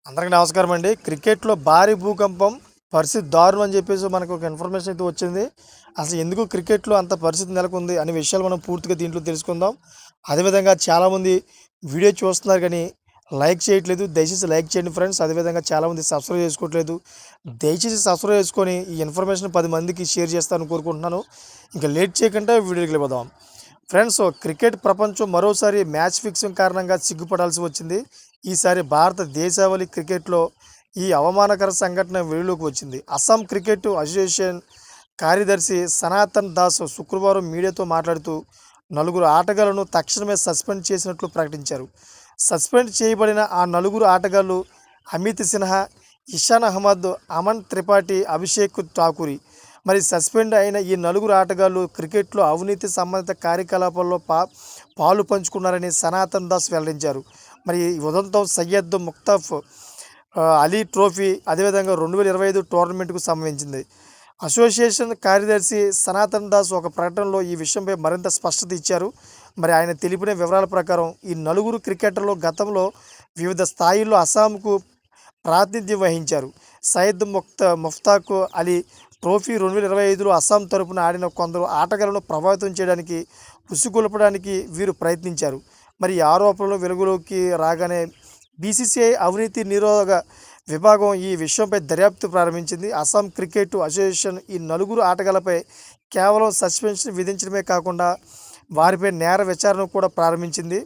అందరికీ నమస్కారం అండి. క్రికెట్‌లో భారీ భూకంపం, పరిస్థితి దారుణం అని చెప్పేసి మనకు ఒక ఇన్ఫర్మేషన్ అయితే వచ్చింది. అసలు ఎందుకు క్రికెట్‌లో అంత పరిస్థితి నెలకొంది అనే విషయాలు మనం పూర్తిగా దీంట్లో తెలుసుకుందాం. అదేవిధంగా చాలామంది వీడియో చూస్తున్నారు కానీ లైక్ చేయట్లేదు. దయచేసి లైక్ చేయండి ఫ్రెండ్స్. అదేవిధంగా చాలామంది సబ్స్క్రైబ్ చేసుకోవట్లేదు. దయచేసి సబ్స్క్రైబ్ చేసుకొని ఈ ఇన్ఫర్మేషన్ 10 మందికి షేర్ చేస్తారని కోరుకుంటున్నాను. ఇంకా లేట్ చేయకుండా వీడియోకి వెళ్ళిపోదాం. ఫ్రెండ్స్, క్రికెట్ ప్రపంచం మరోసారి మ్యాచ్ ఫిక్సింగ్ కారణంగా సిగ్గుపడాల్సి వచ్చింది. ఈసారి భారత దేశావళి క్రికెట్లో ఈ అవమానకర సంఘటన వెలుగులోకి వచ్చింది. అస్సాం క్రికెట్ అసోసియేషన్ కార్యదర్శి సనాతన్ దాస్ శుక్రవారం మీడియాతో మాట్లాడుతూ నలుగురు ఆటగాళ్లను తక్షణమే సస్పెండ్ చేసినట్లు ప్రకటించారు. సస్పెండ్ చేయబడిన ఆ నలుగురు ఆటగాళ్లు అమిత్ సిన్హా, ఇషాన్ అహ్మద్, అమన్ త్రిపాఠి, అభిషేక్ ఠాకూరి. మరి సస్పెండ్ అయిన ఈ నలుగురు ఆటగాళ్లు క్రికెట్లో అవినీతి సంబంధిత కార్యకలాపాల్లో పాలు పంచుకున్నారని సనాతన్ దాస్ వెల్లడించారు. మరి ఈ ఉదంతం సయ్యద్ ముక్తాఫ్ అలీ ట్రోఫీ అదేవిధంగా 2025 టోర్నమెంట్కు సంబంధించింది. అసోసియేషన్ కార్యదర్శి సనాతన్ దాస్ ఒక ప్రకటనలో ఈ విషయంపై మరింత స్పష్టత ఇచ్చారు. మరి ఆయన తెలిపిన వివరాల ప్రకారం ఈ నలుగురు క్రికెటర్లు గతంలో వివిధ స్థాయిల్లో అస్సాంకు ప్రాతినిధ్యం వహించారు. సయ్యద్ ముఫ్తాక్ అలీ ట్రోఫీ 2025లో అస్సాం తరపున ఆడిన కొందరు ఆటగాళ్లను ప్రభావితం చేయడానికి, ఉసిగొల్పడానికి వీరు ప్రయత్నించారు. మరి ఈ ఆరోపణలు వెలుగులోకి రాగానే బీసీసీఐ అవినీతి నిరోధక విభాగం ఈ విషయంపై దర్యాప్తు ప్రారంభించింది. అస్సాం క్రికెట్ అసోసియేషన్ ఈ నలుగురు ఆటగాళ్లపై కేవలం సస్పెన్షన్ విధించడమే కాకుండా వారిపై నేర విచారణ కూడా ప్రారంభించింది.